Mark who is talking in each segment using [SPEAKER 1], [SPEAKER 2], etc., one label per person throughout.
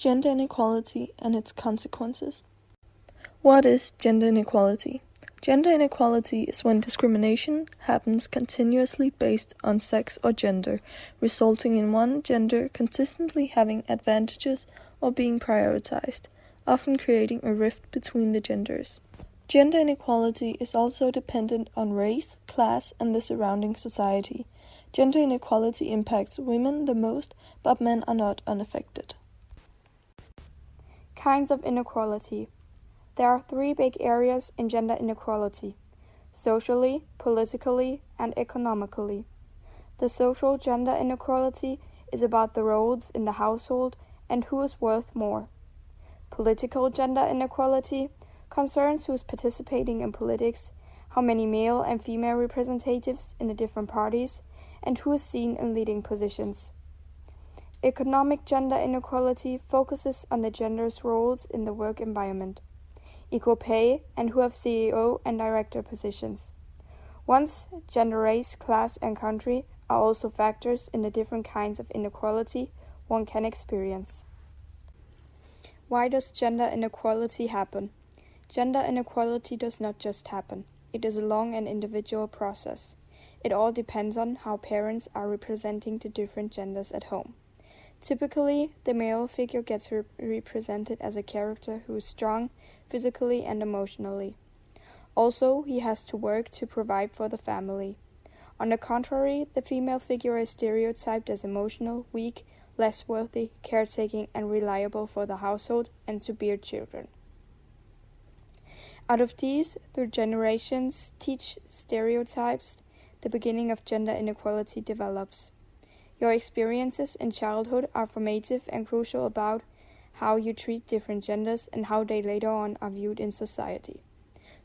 [SPEAKER 1] Gender inequality and its consequences. What is gender inequality? Gender inequality is when discrimination happens continuously based on sex or gender, resulting in one gender consistently having advantages or being prioritized, often creating a rift between the genders. Gender inequality is also dependent on race, class, and the surrounding society. Gender inequality impacts women the most, but men are not unaffected.
[SPEAKER 2] Kinds of inequality. There are three big areas in gender inequality: socially, politically, and economically. The social gender inequality is about the roles in the household and who is worth more. Political gender inequality concerns who is participating in politics, how many male and female representatives in the different parties, and who is seen in leading positions. Economic gender inequality focuses on the gender's roles in the work environment, equal pay, and who have CEO and director positions. Once gender, race, class, and country are also factors in the different kinds of inequality one can experience. Why does gender inequality happen? Gender inequality does not just happen. It is a long and individual process. It all depends on how parents are representing the different genders at home. Typically, the male figure gets represented as a character who is strong physically and emotionally. Also, he has to work to provide for the family. On the contrary, the female figure is stereotyped as emotional, weak, less worthy, caretaking, and reliable for the household and to bear children. Out of these, through generations, teach stereotypes, the beginning of gender inequality develops. Your experiences in childhood are formative and crucial about how you treat different genders and how they later on are viewed in society.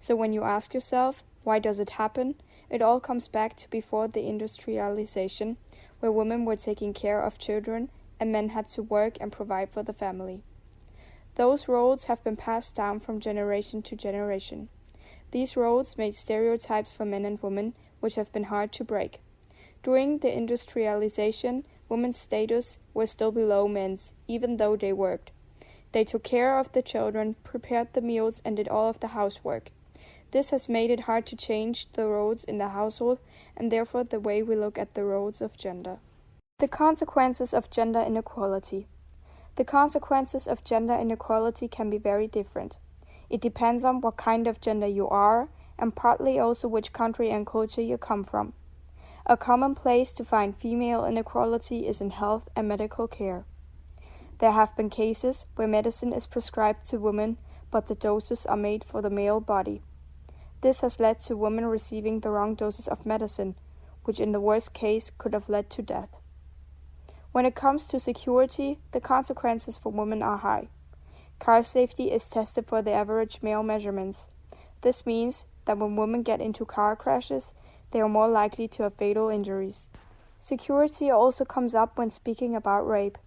[SPEAKER 2] So when you ask yourself, why does it happen? It all comes back to before the industrialization, where women were taking care of children and men had to work and provide for the family. Those roles have been passed down from generation to generation. These roles made stereotypes for men and women, which have been hard to break. During the industrialization, women's status was still below men's, even though they worked. They took care of the children, prepared the meals, and did all of the housework. This has made it hard to change the roles in the household, and therefore the way we look at the roles of gender. The consequences of gender inequality. The consequences of gender inequality can be very different. It depends on what kind of gender you are, and partly also which country and culture you come from. A common place to find female inequality is in health and medical care. There have been cases where medicine is prescribed to women, but the doses are made for the male body. This has led to women receiving the wrong doses of medicine, which in the worst case could have led to death. When it comes to security, the consequences for women are high. Car safety is tested for the average male measurements. This means that when women get into car crashes, they are more likely to have fatal injuries. Security also comes up when speaking about rape.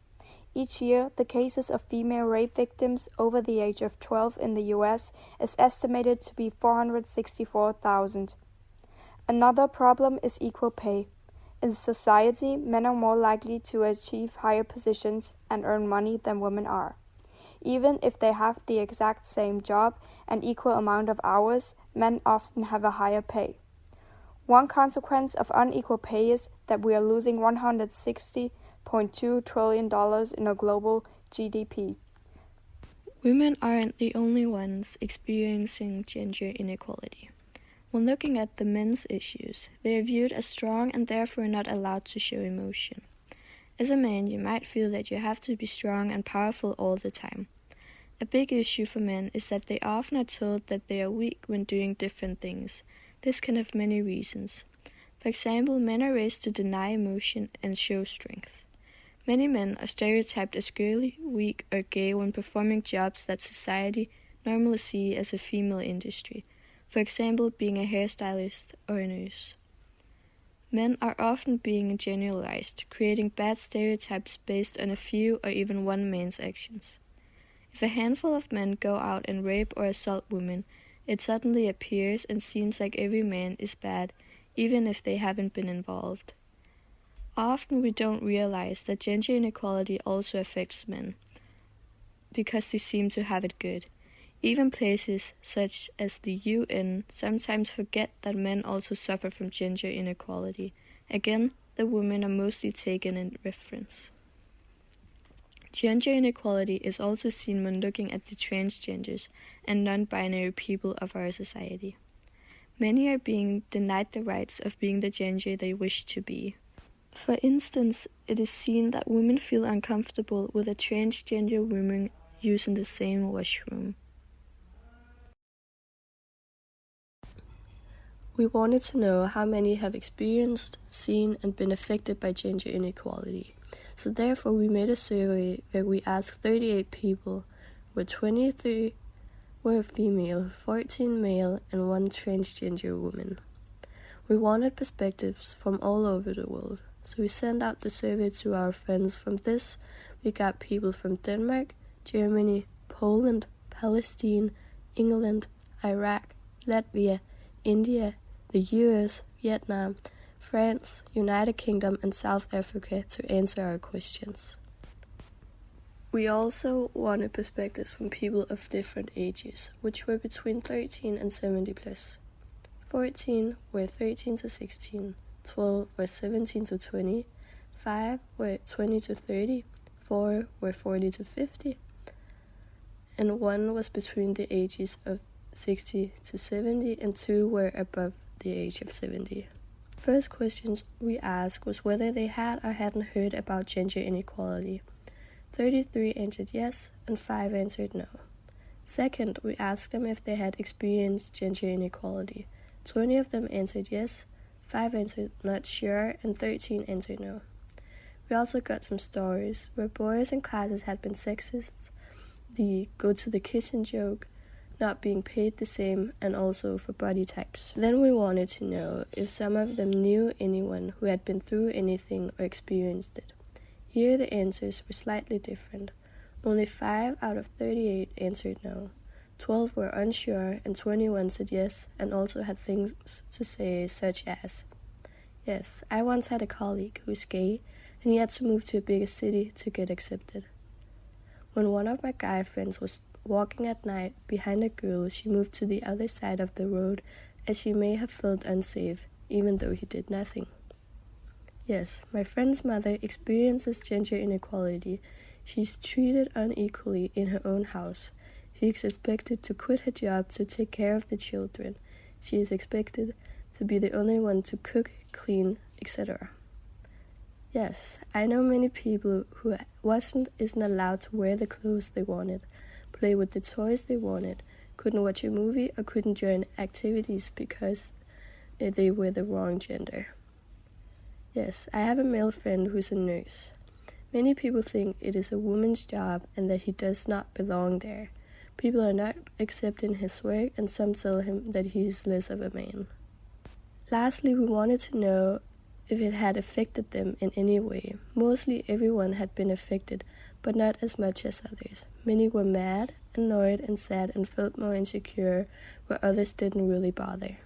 [SPEAKER 2] Each year, the cases of female rape victims over the age of 12 in the US is estimated to be 464,000. Another problem is equal pay. In society, men are more likely to achieve higher positions and earn money than women are. Even if they have the exact same job and equal amount of hours, men often have a higher pay. One consequence of unequal pay is that we are losing $160.2 trillion in our global GDP.
[SPEAKER 3] Women aren't the only ones experiencing gender inequality. When looking at the men's issues, they are viewed as strong and therefore not allowed to show emotion. As a man, you might feel that you have to be strong and powerful all the time. A big issue for men is that they often are told that they are weak when doing different things. This can have many reasons. For example, men are raised to deny emotion and show strength. Many men are stereotyped as girly, weak, or gay when performing jobs that society normally see as a female industry. For example, being a hairstylist or a nurse. Men are often being generalized, creating bad stereotypes based on a few or even one man's actions. If a handful of men go out and rape or assault women, it suddenly appears and seems like every man is bad, even if they haven't been involved. Often we don't realize that gender inequality also affects men. because they seem to have it good. Even places such as the UN sometimes forget that men also suffer from gender inequality. Again, the women are mostly taken in reference. Gender inequality is also seen when looking at the transgenders and non-binary people of our society. Many are being denied the rights of being the gender they wish to be. For instance, it is seen that women feel uncomfortable with a transgender woman using the same washroom.
[SPEAKER 4] We wanted to know how many have experienced, seen, and been affected by gender inequality. So therefore we made a survey where we asked 38 people, where 23 were female, 14 male, and 1 transgender woman. We wanted perspectives from all over the world, so we sent out the survey to our friends. From this, we got people from Denmark, Germany, Poland, Palestine, England, Iraq, Latvia, India, the US, Vietnam, France, United Kingdom, and South Africa to answer our questions. We also wanted perspectives from people of different ages, which were between 13 and 70 plus. 14 were 13 to 16, 12 were 17 to 20, 5 were 20 to 30, 4 were 40 to 50, and 1 was between the ages of 60 to 70, and 2 were above the age of 70. First questions we asked was whether they had or hadn't heard about gender inequality. 33 answered yes, and 5 answered no. Second, we asked them if they had experienced gender inequality. 20 of them answered yes, 5 answered not sure, and 13 answered no. We also got some stories where boys in classes had been sexists, the go to the kitchen joke, not being paid the same, and also for body types. Then we wanted to know if some of them knew anyone who had been through anything or experienced it. Here the answers were slightly different. Only 5 out of 38 answered no. 12 were unsure, and 21 said yes, and also had things to say such as, "Yes, I once had a colleague who's gay, and he had to move to a bigger city to get accepted. When one of my guy friends was walking at night behind a girl, she moved to the other side of the road as she may have felt unsafe, even though he did nothing. Yes, my friend's mother experiences gender inequality. She's treated unequally in her own house. She is expected to quit her job to take care of the children. She is expected to be the only one to cook, clean, etc. Yes, I know many people who isn't allowed to wear the clothes they wanted, play with the toys they wanted, couldn't watch a movie, or couldn't join activities because they were the wrong gender. Yes, I have a male friend who's a nurse. Many people think it is a woman's job and that he does not belong there. People are not accepting his work, and some tell him that he is less of a man. Lastly, we wanted to know if it had affected them in any way. Mostly everyone had been affected, but not as much as others. Many were mad, annoyed, and sad, and felt more insecure, where others didn't really bother.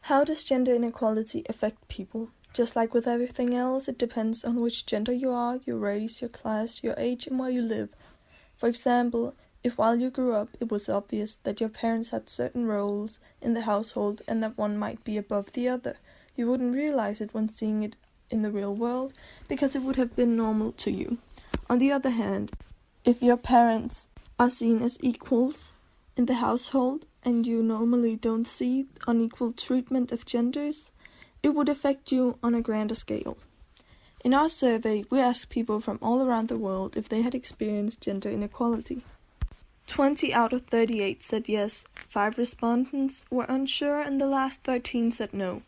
[SPEAKER 1] How does gender inequality affect people? Just like with everything else, it depends on which gender you are, your race, your class, your age, and where you live. For example, if while you grew up it was obvious that your parents had certain roles in the household and that one might be above the other, you wouldn't realize it when seeing it in the real world, because it would have been normal to you. On the other hand, if your parents are seen as equals in the household and you normally don't see unequal treatment of genders, it would affect you on a grander scale. In our survey, we asked people from all around the world if they had experienced gender inequality. 20 out of 38 said yes, 5 respondents were unsure, and the last 13 said no.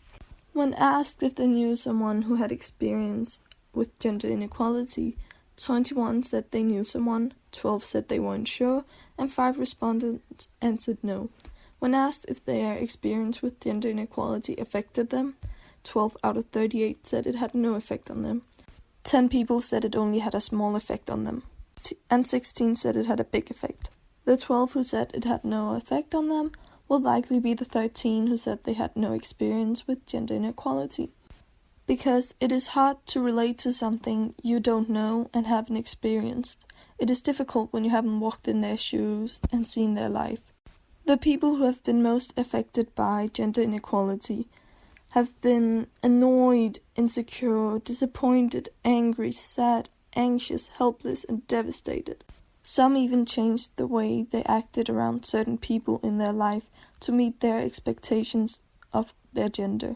[SPEAKER 1] When asked if they knew someone who had experience with gender inequality, 21 said they knew someone, 12 said they weren't sure, and 5 respondents answered no. When asked if their experience with gender inequality affected them, 12 out of 38 said it had no effect on them. 10 people said it only had a small effect on them, and 16 said it had a big effect. The 12 who said it had no effect on them will likely be the 13 who said they had no experience with gender inequality. because it is hard to relate to something you don't know and haven't experienced. It is difficult when you haven't walked in their shoes and seen their life. The people who have been most affected by gender inequality have been annoyed, insecure, disappointed, angry, sad, anxious, helpless, and devastated. Some even changed the way they acted around certain people in their life to meet their expectations of their gender.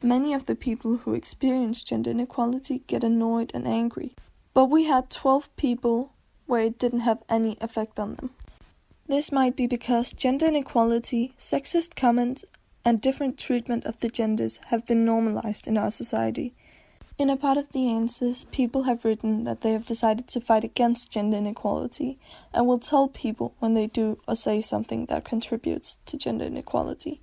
[SPEAKER 1] Many of the people who experience gender inequality get annoyed and angry, but we had 12 people where it didn't have any effect on them. This might be because gender inequality, sexist comments, and different treatment of the genders have been normalized in our society. In a part of the answers, people have written that they have decided to fight against gender inequality and will tell people when they do or say something that contributes to gender inequality.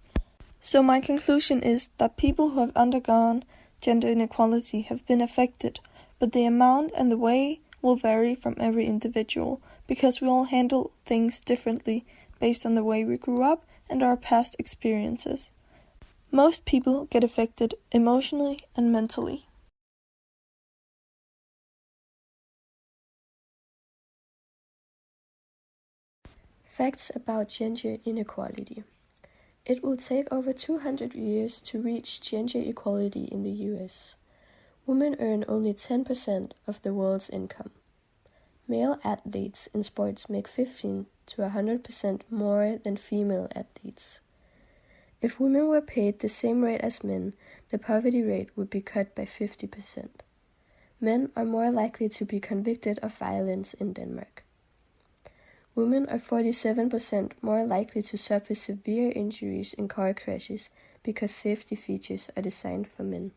[SPEAKER 1] So my conclusion is that people who have undergone gender inequality have been affected, but the amount and the way will vary from every individual because we all handle things differently based on the way we grew up and our past experiences. Most people get affected emotionally and mentally.
[SPEAKER 4] Facts about gender inequality. It will take over 200 years to reach gender equality in the US. Women earn only 10% of the world's income. Male athletes in sports make 15 to 100% more than female athletes. If women were paid the same rate as men, the poverty rate would be cut by 50%. Men are more likely to be convicted of violence in Denmark. Women are 47% more likely to suffer severe injuries in car crashes because safety features are designed for men.